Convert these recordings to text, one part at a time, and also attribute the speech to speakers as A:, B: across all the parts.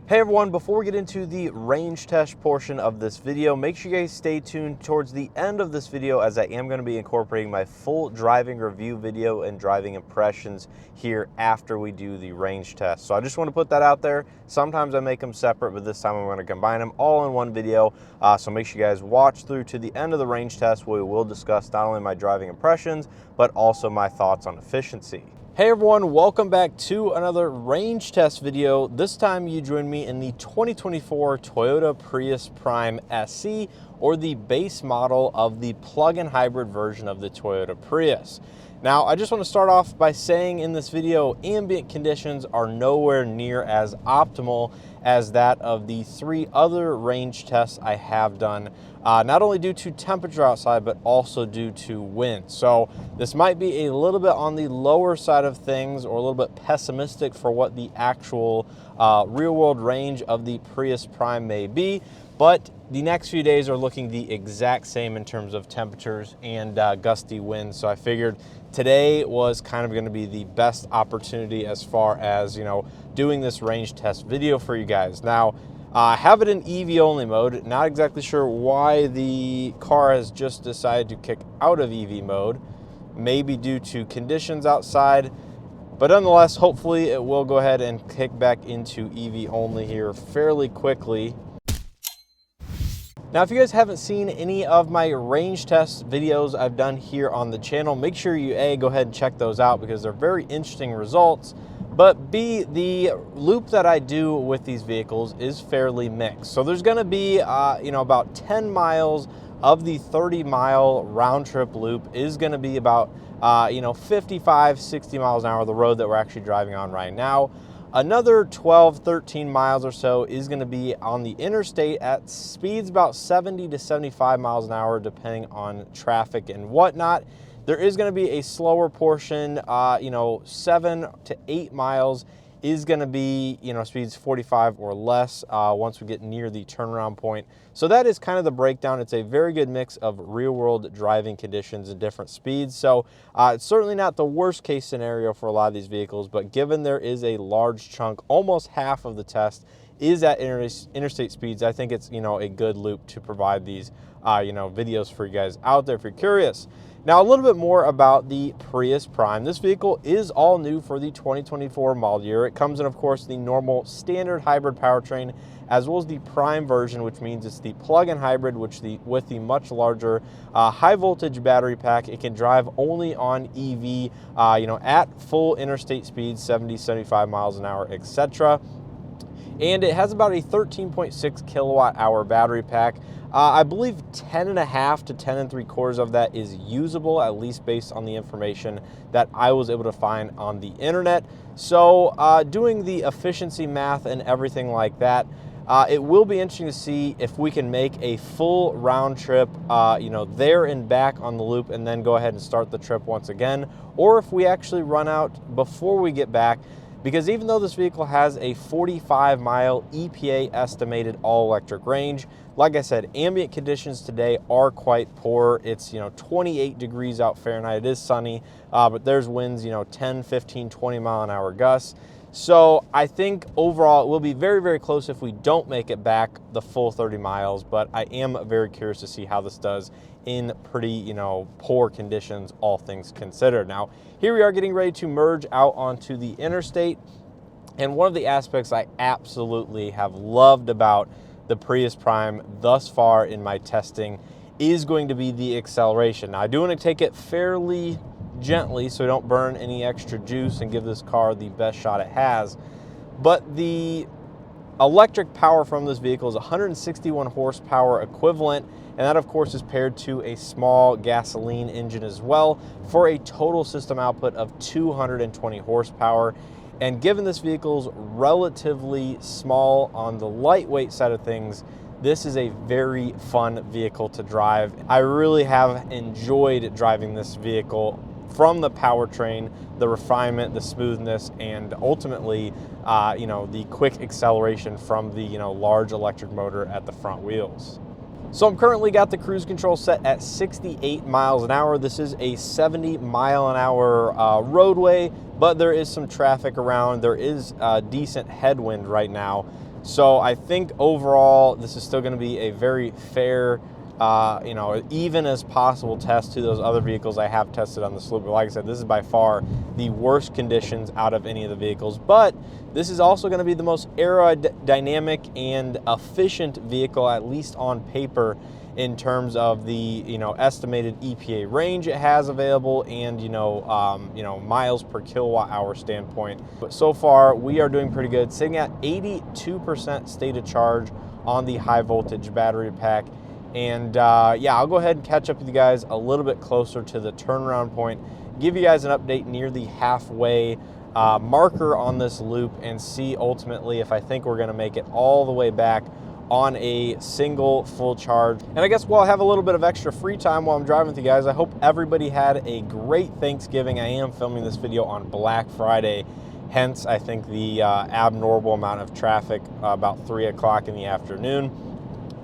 A: Hey everyone, before we get into the range test portion of this video, make sure you guys stay tuned towards the end of this video as I am going to be incorporating my full driving review video and driving impressions here after we do the range test. So I just want to put that out there. Sometimes I make them separate, but this time I'm going to combine them all in one video. So make sure you guys watch through to the end of the range test where we will discuss not only my driving impressions, but also my thoughts on efficiency. Hey everyone, welcome back to another range test video. This time you join me in the 2024 Toyota Prius Prime SE, or the base model of the plug-in hybrid version of the Toyota Prius. Now, I just want to start off by saying in this video, ambient conditions are nowhere near as optimal as that of the 3 other range tests I have done, not only due to temperature outside, but also due to wind. So this might be a little bit on the lower side of things, or a little bit pessimistic for what the actual real-world range of the Prius Prime may be. But the next few days are looking the exact same in terms of temperatures and gusty winds. So I figured today was kind of going to be the best opportunity as far as, doing this range test video for you guys. Now, I have it in EV only mode. Not exactly sure why the car has just decided to kick out of EV mode. Maybe due to conditions outside. But nonetheless, hopefully it will go ahead and kick back into EV only here fairly quickly. Now, if you guys haven't seen any of my range test videos I've done here on the channel, make sure you A, go ahead and check those out because they're very interesting results. But B, the loop that I do with these vehicles is fairly mixed. So there's gonna be, about 10 miles of the 30-mile round trip loop is gonna be about, 55, 60 miles an hour, the road that we're actually driving on right now. Another 12, 13 miles or so is going to be on the interstate at speeds about 70 to 75 miles an hour, depending on traffic and whatnot. There is going to be a slower portion, 7 to 8 miles is going to be, speeds 45 or less once we get near the turnaround point. So that is kind of the breakdown. It's a very good mix of real-world driving conditions and different speeds. So it's certainly not the worst case scenario for a lot of these vehicles, but given there is a large chunk, almost half of the test is at interstate speeds, I think it's, a good loop to provide these, videos for you guys out there if you're curious. Now, a little bit more about the Prius Prime. This vehicle is all new for the 2024 model year. It comes in, of course, the normal standard hybrid powertrain, as well as the Prime version, which means it's the plug-in hybrid, with the much larger high voltage battery pack. It can drive only on EV, at full interstate speeds, 70, 75 miles an hour, etc. And it has about a 13.6 kilowatt hour battery pack. I believe 10.5 to 10.75 of that is usable, at least based on the information that I was able to find on the internet. So doing the efficiency math and everything like that, it will be interesting to see if we can make a full round trip, there and back on the loop, and then go ahead and start the trip once again, or if we actually run out before we get back. Because even though this vehicle has a 45-mile EPA estimated all-electric range, like I said, ambient conditions today are quite poor. It's 28 degrees out Fahrenheit. It is sunny, but there's winds 10, 15, 20 mile an hour gusts. So I think overall it will be very, very close if we don't make it back the full 30 miles. But I am very curious to see how this does in pretty, poor conditions, all things considered. Now, here we are getting ready to merge out onto the interstate. And one of the aspects I absolutely have loved about the Prius Prime thus far in my testing is going to be the acceleration. Now, I do want to take it fairly gently so we don't burn any extra juice and give this car the best shot it has. But the electric power from this vehicle is 161 horsepower equivalent, and that of course is paired to a small gasoline engine as well for a total system output of 220 horsepower. And given this vehicle's relatively small on the lightweight side of things, this is a very fun vehicle to drive. I really have enjoyed driving this vehicle, from the powertrain, the refinement, the smoothness, and ultimately, the quick acceleration from the, large electric motor at the front wheels. So I'm currently got the cruise control set at 68 miles an hour. This is a 70 mile an hour roadway, but there is some traffic around. There is decent headwind right now. So I think overall, this is still going to be a very fair, you know, even as possible test to those other vehicles I have tested on this loop. But like I said, this is by far the worst conditions out of any of the vehicles. But this is also going to be the most aerodynamic and efficient vehicle, at least on paper, in terms of the, you know, estimated EPA range it has available and, you know, miles per kilowatt hour standpoint. But so far, we are doing pretty good, sitting at 82% state of charge on the high voltage battery pack. And yeah, I'll go ahead and catch up with you guys a little bit closer to the turnaround point, give you guys an update near the halfway marker on this loop, and see ultimately if I think we're going to make it all the way back on a single full charge. And I guess while I have a little bit of extra free time while I'm driving with you guys, I hope everybody had a great Thanksgiving. I am filming this video on Black Friday, hence I think the abnormal amount of traffic about 3 o'clock in the afternoon.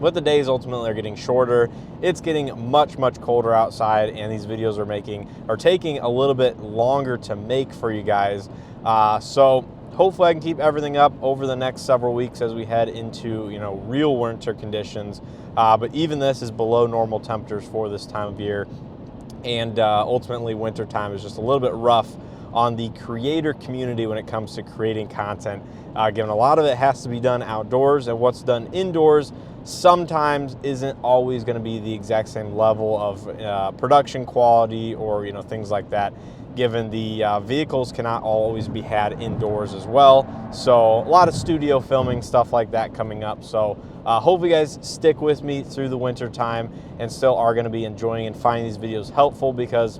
A: But the days ultimately are getting shorter. It's getting much colder outside, and these videos are taking a little bit longer to make for you guys. So hopefully I can keep everything up over the next several weeks as we head into, you know, real winter conditions. But even this is below normal temperatures for this time of year. And ultimately winter time is just a little bit rough on the creator community when it comes to creating content, given a lot of it has to be done outdoors, and what's done indoors sometimes isn't always going to be the exact same level of production quality or, you know, things like that, given the vehicles cannot always be had indoors as well. So a lot of studio filming, stuff like that coming up. So hopefully you guys stick with me through the winter time and still are going to be enjoying and finding these videos helpful, because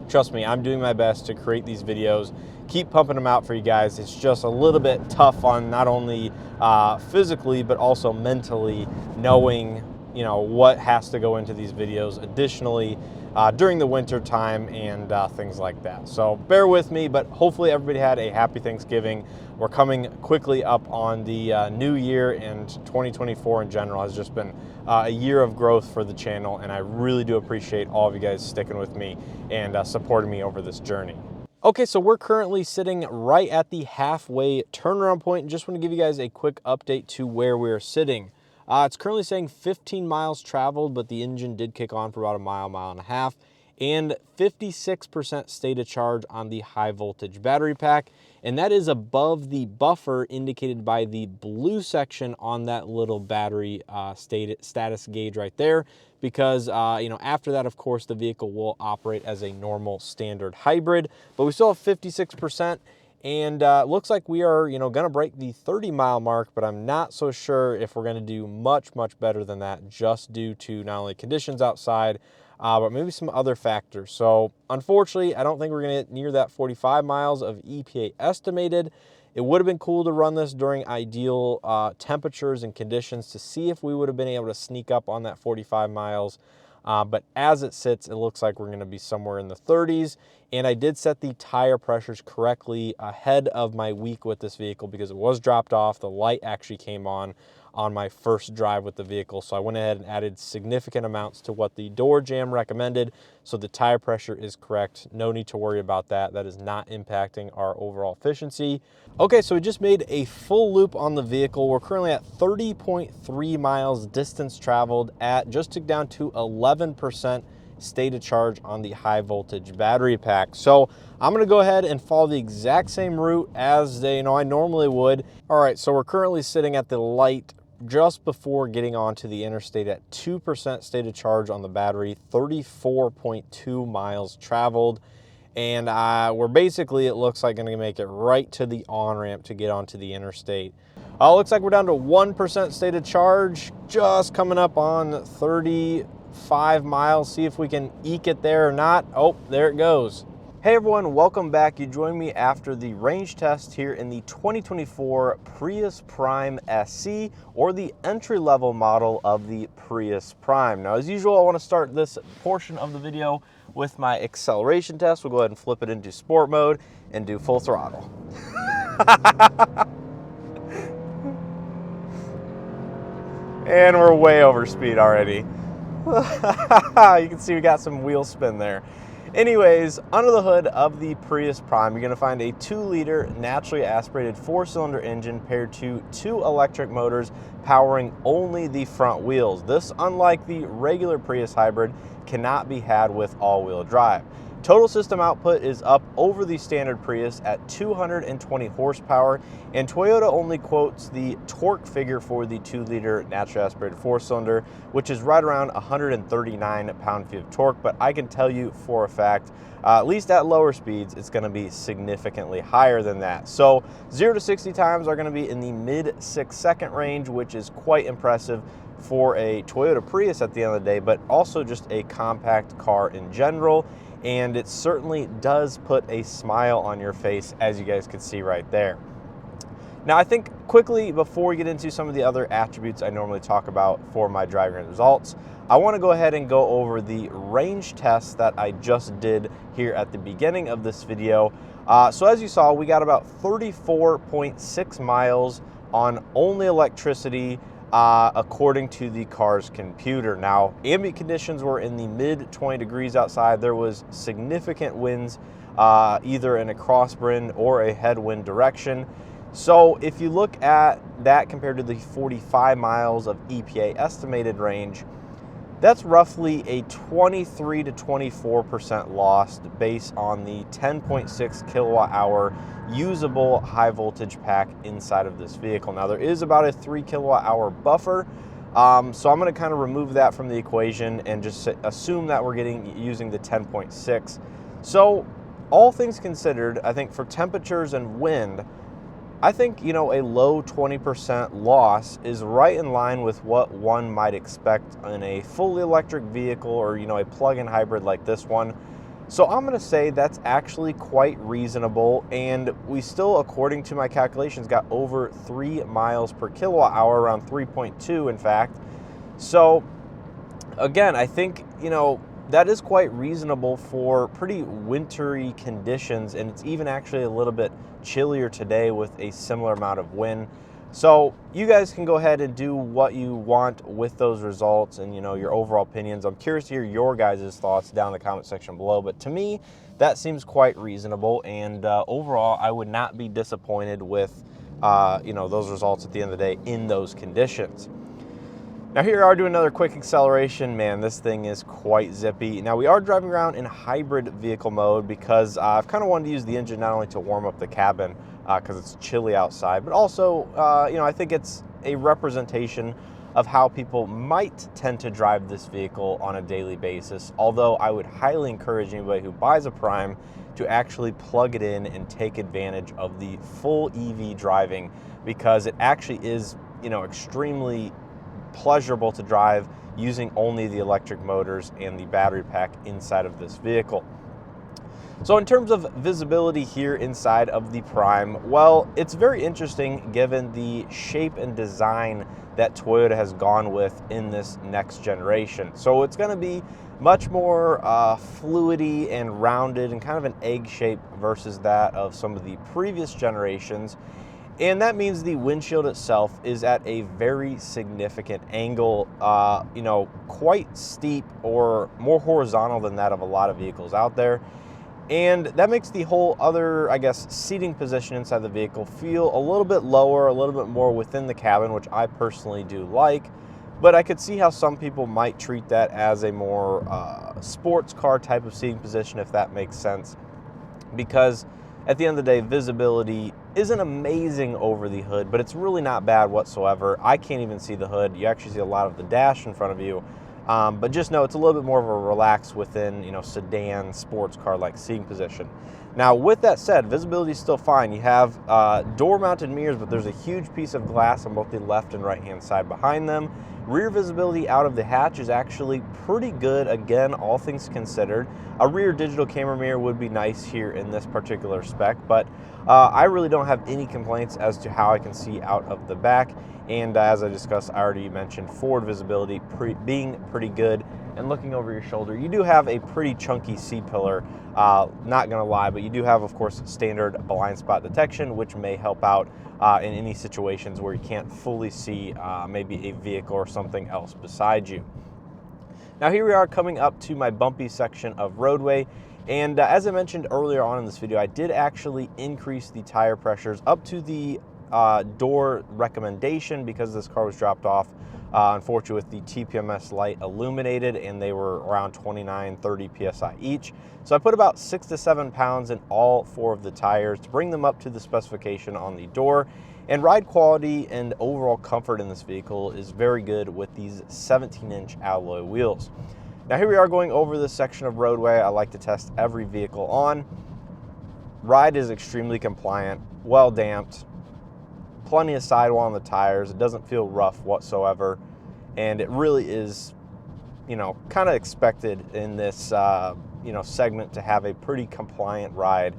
A: trust me, I'm doing my best to create these videos, keep pumping them out for you guys. It's just a little bit tough on not only physically, but also mentally, knowing, you know, what has to go into these videos additionally during the winter time and things like that. So bear with me, but hopefully everybody had a happy Thanksgiving. We're coming quickly up on the new year, and 2024 in general has just been a year of growth for the channel, and I really do appreciate all of you guys sticking with me and supporting me over this journey. Okay, so we're currently sitting right at the halfway turnaround point, and just want to give you guys a quick update to where we're sitting. It's currently saying 15 miles traveled, but the engine did kick on for about a mile and a half, and 56% state of charge on the high voltage battery pack. And that is above the buffer indicated by the blue section on that little battery status gauge right there, because you know, after that, of course, the vehicle will operate as a normal standard hybrid, but we still have 56%. And looks like we are, you know, going to break the 30-mile mark, but I'm not so sure if we're going to do much better than that, just due to not only conditions outside, but maybe some other factors. So unfortunately, I don't think we're going to get near that 45 miles of EPA estimated. It would have been cool to run this during ideal temperatures and conditions to see if we would have been able to sneak up on that 45 miles. But as it sits, it looks like we're going to be somewhere in the 30s. And I did set the tire pressures correctly ahead of my week with this vehicle, because it was dropped off. The light actually came on my first drive with the vehicle. So I went ahead and added significant amounts to what the door jam recommended. So the tire pressure is correct. No need to worry about that. That is not impacting our overall efficiency. Okay, so we just made a full loop on the vehicle. We're currently at 30.3 miles distance traveled, at just took down to 11% state of charge on the high voltage battery pack. So I'm going to go ahead and follow the exact same route as I normally would. All right, so we're currently sitting at the light just before getting onto the interstate at 2% state of charge on the battery, 34.2 miles traveled. And we're basically, it looks like, going to make it right to the on-ramp to get onto the interstate. Looks like we're down to 1% state of charge, just coming up on 35 miles. See if we can eke it there or not. Oh, there it goes. Hey everyone, welcome back. You joined me after the range test here in the 2024 Prius Prime SE, or the entry-level model of the Prius Prime. Now, as usual, I want to start this portion of the video with my acceleration test. We'll go ahead and flip it into sport mode and do full throttle. And we're way over speed already. You can see we got some wheel spin there. Anyways, under the hood of the Prius Prime, you're going to find a 2-liter naturally aspirated 4-cylinder engine paired to 2 electric motors powering only the front wheels. This, unlike the regular Prius hybrid, cannot be had with all-wheel drive. Total system output is up over the standard Prius at 220 horsepower, and Toyota only quotes the torque figure for the 2-liter naturally aspirated 4-cylinder, which is right around 139 pound-feet of torque, but I can tell you for a fact, at least at lower speeds, it's going to be significantly higher than that. So 0 to 60 times are going to be in the mid 6-second range, which is quite impressive for a Toyota Prius at the end of the day, but also just a compact car in general. And it certainly does put a smile on your face, as you guys can see right there. Now, I think quickly, before we get into some of the other attributes I normally talk about for my driving results, I want to go ahead and go over the range test that I just did here at the beginning of this video. So as you saw, we got about 34.6 miles on only electricity, according to the car's computer. Now, ambient conditions were in the mid 20 degrees outside. There was significant winds, either in a crosswind or a headwind direction. So if you look at that compared to the 45 miles of EPA estimated range, that's roughly a 23 to 24% loss based on the 10.6 kilowatt hour usable high voltage pack inside of this vehicle. Now, there is about a 3 kilowatt hour buffer, so I'm going to kind of remove that from the equation and just assume that we're using the 10.6. So all things considered, I think for temperatures and wind, I think, a low 20% loss is right in line with what one might expect in a fully electric vehicle or, a plug-in hybrid like this one. So I'm going to say that's actually quite reasonable, and we still, according to my calculations, got over 3 miles per kilowatt hour, around 3.2 in fact. So again, I think, that is quite reasonable for pretty wintry conditions, and it's even actually a little bit chillier today with a similar amount of wind. So you guys can go ahead and do what you want with those results and, your overall opinions. I'm curious to hear your guys' thoughts down in the comment section below, but to me, that seems quite reasonable, and overall, I would not be disappointed with, those results at the end of the day in those conditions. Now here we are doing another quick acceleration. Man, this thing is quite zippy. Now we are driving around in hybrid vehicle mode because I've kind of wanted to use the engine not only to warm up the cabin because it's chilly outside, but also, I think it's a representation of how people might tend to drive this vehicle on a daily basis. Although I would highly encourage anybody who buys a Prime to actually plug it in and take advantage of the full EV driving, because it actually is, extremely pleasurable to drive using only the electric motors and the battery pack inside of this vehicle. So in terms of visibility here inside of the Prime, well, it's very interesting given the shape and design that Toyota has gone with in this next generation. So it's going to be much more fluidy and rounded and kind of an egg shape versus that of some of the previous generations. And that means the windshield itself is at a very significant angle, quite steep or more horizontal than that of a lot of vehicles out there. And that makes the whole other, seating position inside the vehicle feel a little bit lower, a little bit more within the cabin, which I personally do like. But I could see how some people might treat that as a more sports car type of seating position, if that makes sense. Because at the end of the day, visibility isn't amazing over the hood, but it's really not bad whatsoever. I can't even see the hood. You actually see a lot of the dash in front of you. But just know it's a little bit more of a relaxed within, sedan, sports car-like seating position. Now, with that said, visibility is still fine. You have door-mounted mirrors, but there's a huge piece of glass on both the left and right-hand side behind them. Rear visibility out of the hatch is actually pretty good, again, all things considered. A rear digital camera mirror would be nice here in this particular spec, but I really don't have any complaints as to how I can see out of the back. And as I discussed, I already mentioned forward visibility being pretty good. And looking over your shoulder, you do have a pretty chunky C-pillar, not gonna lie, but you do have, of course, standard blind spot detection, which may help out in any situations where you can't fully see maybe a vehicle or something else beside you. Now here we are coming up to my bumpy section of roadway, And as I mentioned earlier on in this video, I did actually increase the tire pressures up to the door recommendation because this car was dropped off, unfortunately, with the TPMS light illuminated, and they were around 29, 30 PSI each. So I put about 6 to 7 pounds in all 4 of the tires to bring them up to the specification on the door. And ride quality and overall comfort in this vehicle is very good with these 17-inch alloy wheels. Now here we are going over this section of roadway I like to test every vehicle on. Ride is extremely compliant, well damped, plenty of sidewall on the tires. It doesn't feel rough whatsoever, and it really is, you know, kind of expected in this you know, segment to have a pretty compliant ride.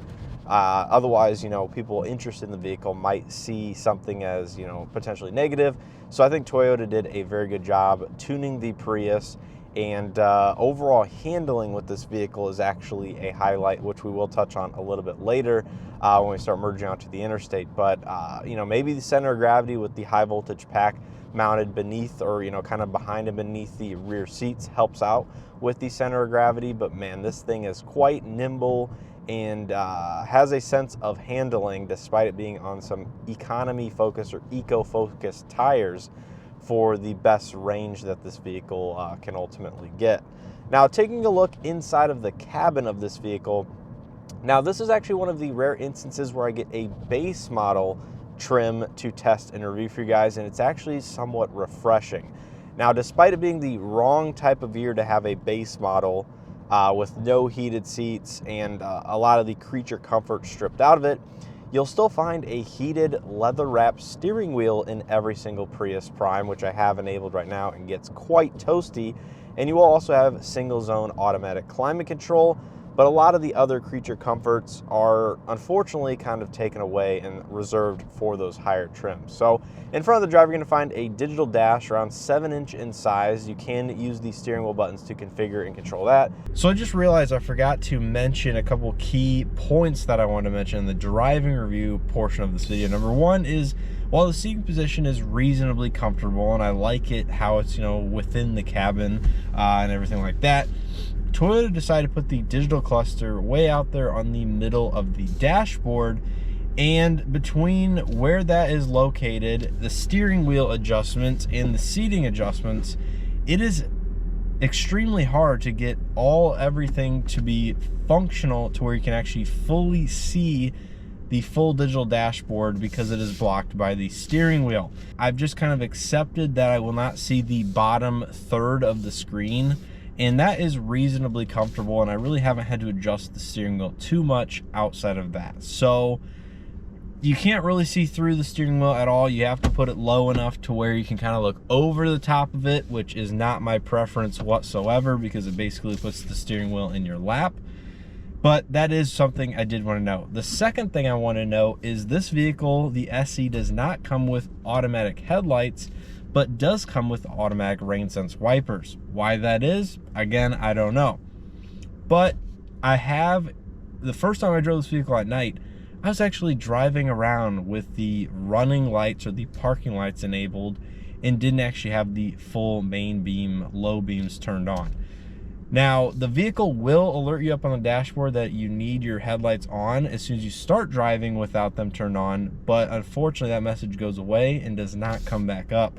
A: Otherwise, you know, people interested in the vehicle might see something as, you know, potentially negative. So I think Toyota did a very good job tuning the Prius, and overall handling with this vehicle is actually a highlight, which we will touch on a little bit later when we start merging onto the interstate. But you know, maybe the center of gravity with the high voltage pack mounted beneath, or you know, kind of behind and beneath the rear seats helps out with the center of gravity. But man, this thing is quite nimble and has a sense of handling despite it being on some economy focused or eco focused tires for the best range that this vehicle can ultimately get. Now, taking a look inside of the cabin of this vehicle, now this is actually one of the rare instances where I get a base model trim to test and review for you guys, and it's actually somewhat refreshing. Now, despite it being the wrong type of year to have a base model with no heated seats and a lot of the creature comfort stripped out of it, you'll still find a heated leather-wrapped steering wheel in every single Prius Prime, which I have enabled right now and gets quite toasty. And you will also have single-zone automatic climate control, but a lot of the other creature comforts are unfortunately kind of taken away and reserved for those higher trims. So in front of the driver, you're going to find a digital dash around 7-inch in size. You can use the steering wheel buttons to configure and control that. So I just realized I forgot to mention a couple key points that I wanted to mention in the driving review portion of this video. Number one is, while the seating position is reasonably comfortable and I like it how it's, you know, within the cabin and everything like that, Toyota decided to put the digital cluster way out there on the middle of the dashboard, and between where that is located, the steering wheel adjustments and the seating adjustments, it is extremely hard to get everything to be functional to where you can actually fully see the full digital dashboard because it is blocked by the steering wheel. I've just kind of accepted that I will not see the bottom third of the screen, and that is reasonably comfortable, and I really haven't had to adjust the steering wheel too much outside of that. So you can't really see through the steering wheel at all. You have to put it low enough to where you can kind of look over the top of it, which is not my preference whatsoever because it basically puts the steering wheel in your lap. But that is something I did want to know. The second thing I want to know is this vehicle, the SE, does not come with automatic headlights, but does come with automatic rain sense wipers. Why that is, again, I don't know. But the first time I drove this vehicle at night, I was actually driving around with the running lights or the parking lights enabled and didn't actually have the full main beam, low beams turned on. Now, the vehicle will alert you up on the dashboard that you need your headlights on as soon as you start driving without them turned on, but unfortunately that message goes away and does not come back up.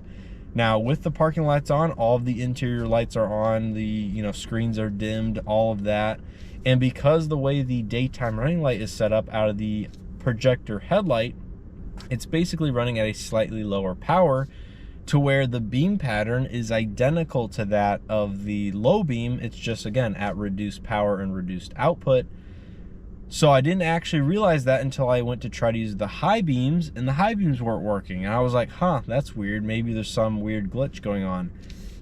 A: Now, with the parking lights on, all of the interior lights are on, the screens are dimmed, all of that. And because the way the daytime running light is set up out of the projector headlight, it's basically running at a slightly lower power to where the beam pattern is identical to that of the low beam. It's just, again, at reduced power and reduced output. So I didn't actually realize that until I went to try to use the high beams, and the high beams weren't working. And I was like, huh, that's weird. Maybe there's some weird glitch going on.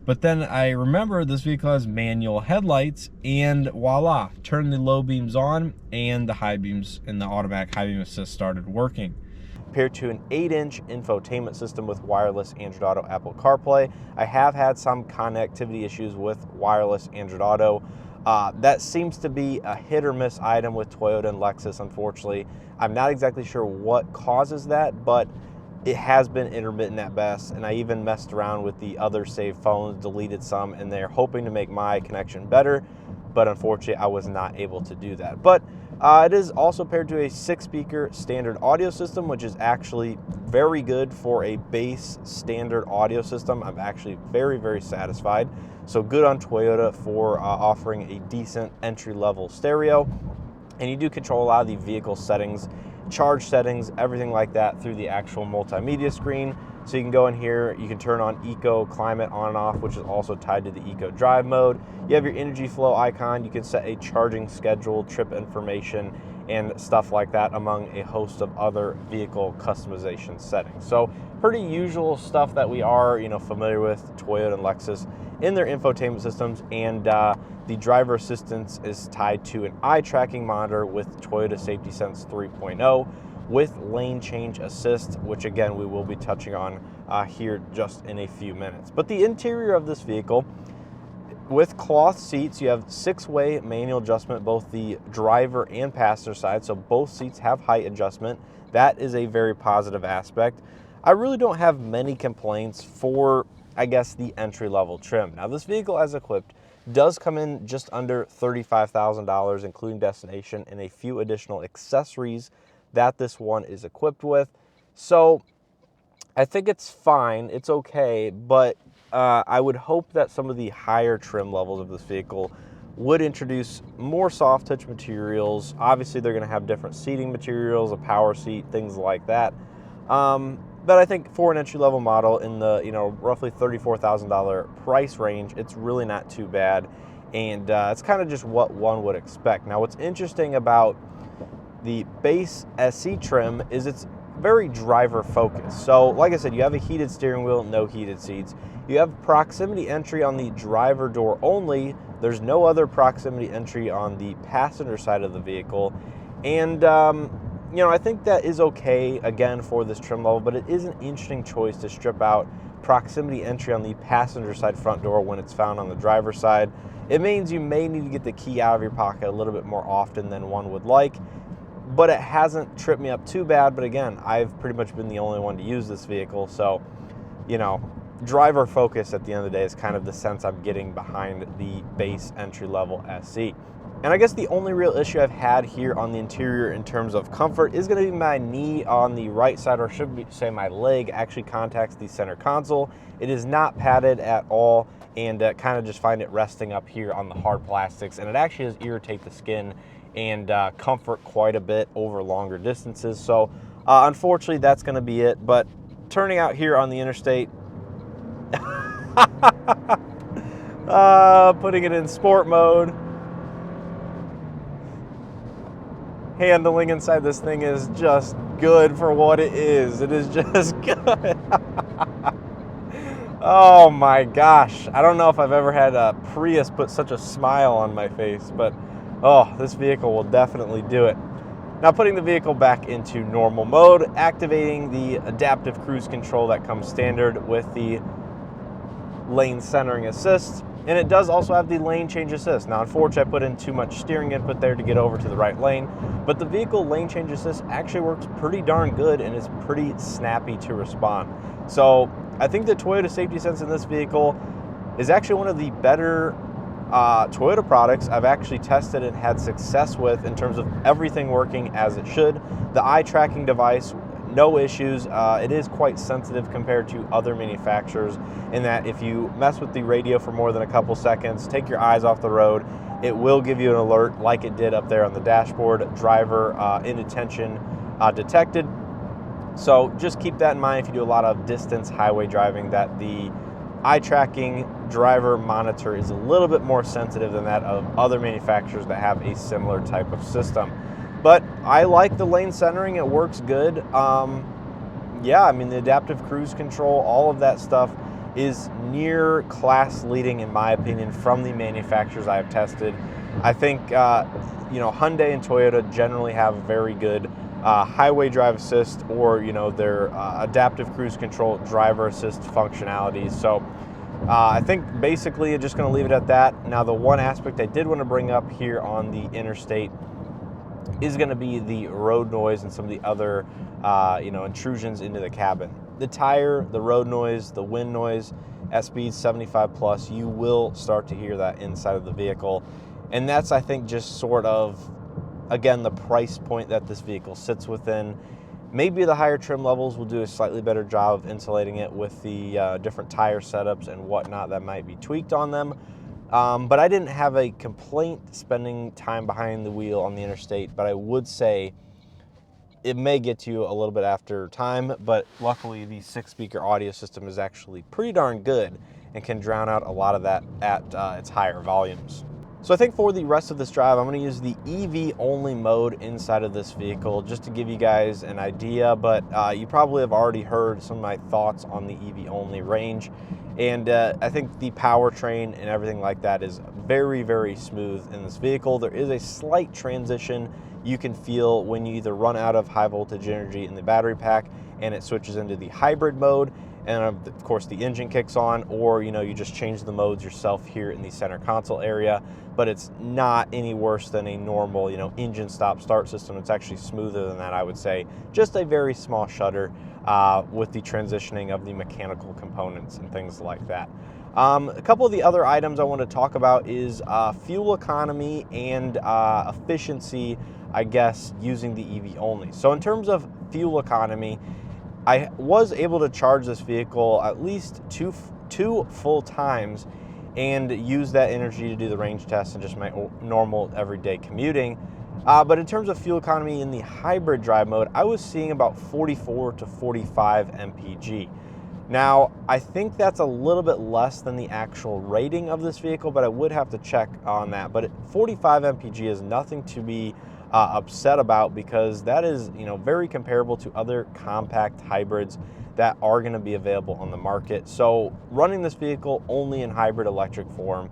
A: But then I remember this vehicle has manual headlights, and voila, turned the low beams on, and the high beams and the automatic high beam assist started working. Compared to an 8-inch infotainment system with wireless Android Auto, Apple CarPlay, I have had some connectivity issues with wireless Android Auto. That seems to be a hit or miss item with Toyota and Lexus, unfortunately. I'm not exactly sure what causes that, but it has been intermittent at best, and I even messed around with the other saved phones, deleted some, and they're hoping to make my connection better. but unfortunately I was not able to do that. But it is also paired to a 6-speaker standard audio system, which is actually very good for a base standard audio system. I'm actually very, very satisfied. So good on Toyota for offering a decent entry-level stereo. And you do control a lot of the vehicle settings, charge settings, everything like that through the actual multimedia screen. So you can go in here, you can turn on Eco Climate on and off, which is also tied to the Eco Drive mode. You have your energy flow icon. You can set a charging schedule, trip information, and stuff like that, among a host of other vehicle customization settings. So pretty usual stuff that we are, familiar with, Toyota and Lexus in their infotainment systems. And the driver assistance is tied to an eye tracking monitor with Toyota Safety Sense 3.0 with lane change assist, which again we will be touching on here just in a few minutes. But the interior of this vehicle, with cloth seats, you have 6-way manual adjustment, both the driver and passenger side, so both seats have height adjustment. That is a very positive aspect. I really don't have many complaints for, I guess, the entry-level trim. Now, this vehicle, as equipped, does come in just under $35,000, including destination, and a few additional accessories that this one is equipped with. So I think it's fine, it's okay, but I would hope that some of the higher trim levels of this vehicle would introduce more soft touch materials. Obviously, they're going to have different seating materials, a power seat, things like that. But I think for an entry-level model in the roughly $34,000 price range, it's really not too bad, and it's kind of just what one would expect. Now, what's interesting about the base SE trim is it's very driver focused. So like I said, you have a heated steering wheel, no heated seats. You have proximity entry on the driver door only. There's no other proximity entry on the passenger side of the vehicle. And I think that is okay, again, for this trim level, but it is an interesting choice to strip out proximity entry on the passenger side front door when it's found on the driver's side. It means you may need to get the key out of your pocket a little bit more often than one would like, but it hasn't tripped me up too bad. But again, I've pretty much been the only one to use this vehicle, so, driver focus at the end of the day is kind of the sense I'm getting behind the base entry-level SE. And I guess the only real issue I've had here on the interior in terms of comfort is going to be my knee on the right side, or should say my leg actually contacts the center console. It is not padded at all, and kind of just find it resting up here on the hard plastics, and it actually does irritate the skin and comfort quite a bit over longer distances. So unfortunately, that's going to be it. But turning out here on the interstate, putting it in sport mode, handling inside this thing is just good for what it is. It is just good. Oh my gosh. I don't know if I've ever had a Prius put such a smile on my face, but oh, this vehicle will definitely do it. Now, putting the vehicle back into normal mode, activating the adaptive cruise control that comes standard with the lane centering assist, and it does also have the lane change assist. Now, unfortunately, I put in too much steering input there to get over to the right lane, but the vehicle lane change assist actually works pretty darn good and is pretty snappy to respond. So I think the Toyota Safety Sense in this vehicle is actually one of the better Toyota products I've actually tested and had success with in terms of everything working as it should. The eye tracking device, no issues. It is quite sensitive compared to other manufacturers in that if you mess with the radio for more than a couple seconds, take your eyes off the road, it will give you an alert like it did up there on the dashboard, driver inattention detected. So just keep that in mind if you do a lot of distance highway driving, that the eye tracking driver monitor is a little bit more sensitive than that of other manufacturers that have a similar type of system. But I like the lane centering, it works good. Yeah, I mean, the adaptive cruise control, all of that stuff is near class leading in my opinion from the manufacturers I have tested. I think Hyundai and Toyota generally have very good highway drive assist, or their adaptive cruise control driver assist functionalities. So I think basically I'm just going to leave it at that. Now, the one aspect I did want to bring up here on the interstate is going to be the road noise and some of the other intrusions into the cabin. The tire, the road noise, the wind noise at speeds 75 plus, you will start to hear that inside of the vehicle. And that's, I think, just sort of, again, the price point that this vehicle sits within. Maybe the higher trim levels will do a slightly better job of insulating it with the different tire setups and whatnot that might be tweaked on them. But I didn't have a complaint spending time behind the wheel on the interstate, but I would say it may get to you a little bit after time, but luckily the 6-speaker audio system is actually pretty darn good and can drown out a lot of that at its higher volumes. So I think for the rest of this drive, I'm going to use the EV only mode inside of this vehicle just to give you guys an idea, but you probably have already heard some of my thoughts on the EV only range. And I think the powertrain and everything like that is very, very smooth in this vehicle. There is a slight transition you can feel when you either run out of high voltage energy in the battery pack and it switches into the hybrid mode, and of course the engine kicks on, or you just change the modes yourself here in the center console area. But it's not any worse than a normal engine stop start system. It's actually smoother than that, I would say. Just a very small shudder with the transitioning of the mechanical components and things like that. A couple of the other items I want to talk about is fuel economy and efficiency, I guess, using the EV only. So in terms of fuel economy, I was able to charge this vehicle at least two full times and use that energy to do the range test and just my normal everyday commuting. But in terms of fuel economy in the hybrid drive mode, I was seeing about 44 to 45 mpg. Now, I think that's a little bit less than the actual rating of this vehicle, but I would have to check on that. But 45 mpg is nothing to be upset about, because that is very comparable to other compact hybrids that are going to be available on the market. So running this vehicle only in hybrid electric form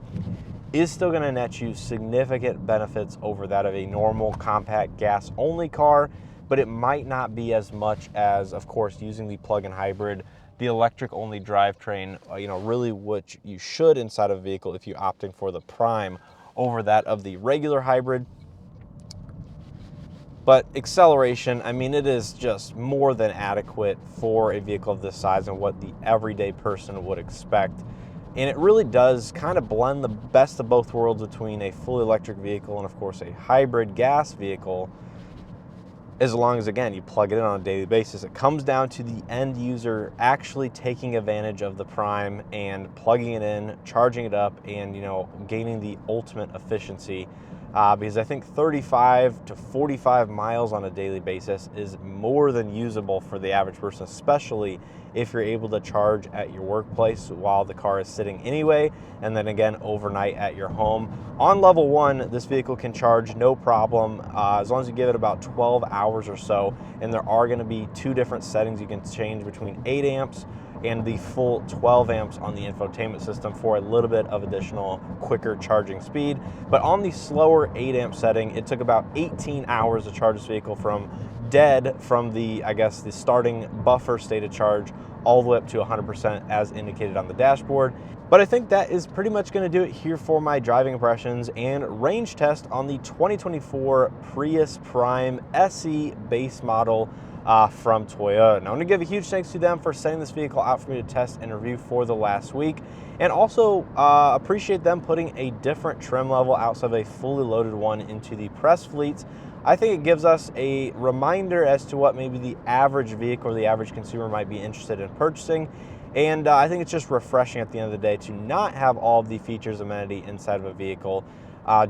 A: is still going to net you significant benefits over that of a normal compact gas only car, but it might not be as much as, of course, using the plug-in hybrid, the electric only drivetrain, really what you should inside of a vehicle if you're opting for the Prime over that of the regular hybrid. But acceleration, I mean, it is just more than adequate for a vehicle of this size and what the everyday person would expect. And it really does kind of blend the best of both worlds between a fully electric vehicle and, of course, a hybrid gas vehicle, as long as, again, you plug it in on a daily basis. It comes down to the end user actually taking advantage of the Prime and plugging it in, charging it up, and, gaining the ultimate efficiency. Because I think 35 to 45 miles on a daily basis is more than usable for the average person, especially if you're able to charge at your workplace while the car is sitting anyway, and then again overnight at your home. On level 1, this vehicle can charge no problem as long as you give it about 12 hours or so, and there are going to be 2 different settings you can change between 8 amps and the full 12 amps on the infotainment system for a little bit of additional quicker charging speed. But on the slower 8 amp setting, it took about 18 hours to charge this vehicle from dead, from the starting buffer state of charge, all the way up to 100% as indicated on the dashboard. But I think that is pretty much going to do it here for my driving impressions and range test on the 2024 Prius Prime SE base model from Toyota. Now, I want to give a huge thanks to them for sending this vehicle out for me to test and review for the last week, and also appreciate them putting a different trim level outside of a fully loaded one into the press fleets. I think it gives us a reminder as to what maybe the average vehicle or the average consumer might be interested in purchasing. And I think it's just refreshing at the end of the day to not have all of the features, amenity inside of a vehicle,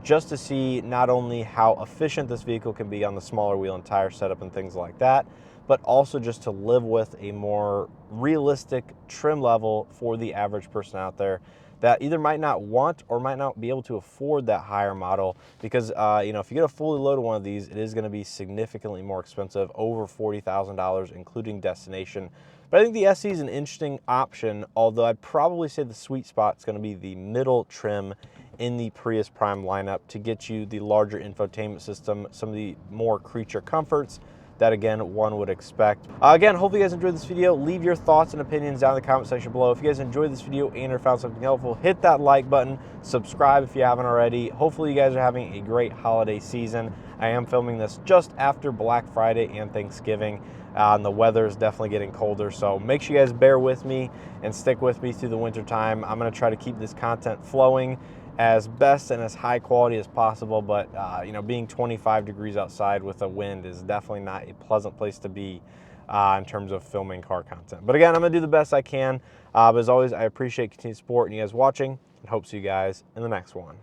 A: just to see not only how efficient this vehicle can be on the smaller wheel and tire setup and things like that, but also just to live with a more realistic trim level for the average person out there that either might not want or might not be able to afford that higher model. Because if you get a fully loaded one of these, it is going to be significantly more expensive, over $40,000 including destination. But I think the SE is an interesting option, although I'd probably say the sweet spot is going to be the middle trim in the Prius Prime lineup to get you the larger infotainment system, some of the more creature comforts that, again, one would expect. Again, hopefully you guys enjoyed this video. Leave your thoughts and opinions down in the comment section below. If you guys enjoyed this video and or found something helpful, hit that like button, subscribe if you haven't already. Hopefully you guys are having a great holiday season. I am filming this just after Black Friday and Thanksgiving, and the weather is definitely getting colder, so make sure you guys bear with me and stick with me through the winter time. I'm going to try to keep this content flowing as best and as high quality as possible, but you know, being 25 degrees outside with a wind is definitely not a pleasant place to be in terms of filming car content. But again, I'm gonna do the best I can. But as always, I appreciate continued support and you guys watching, and hope to see you guys in the next one.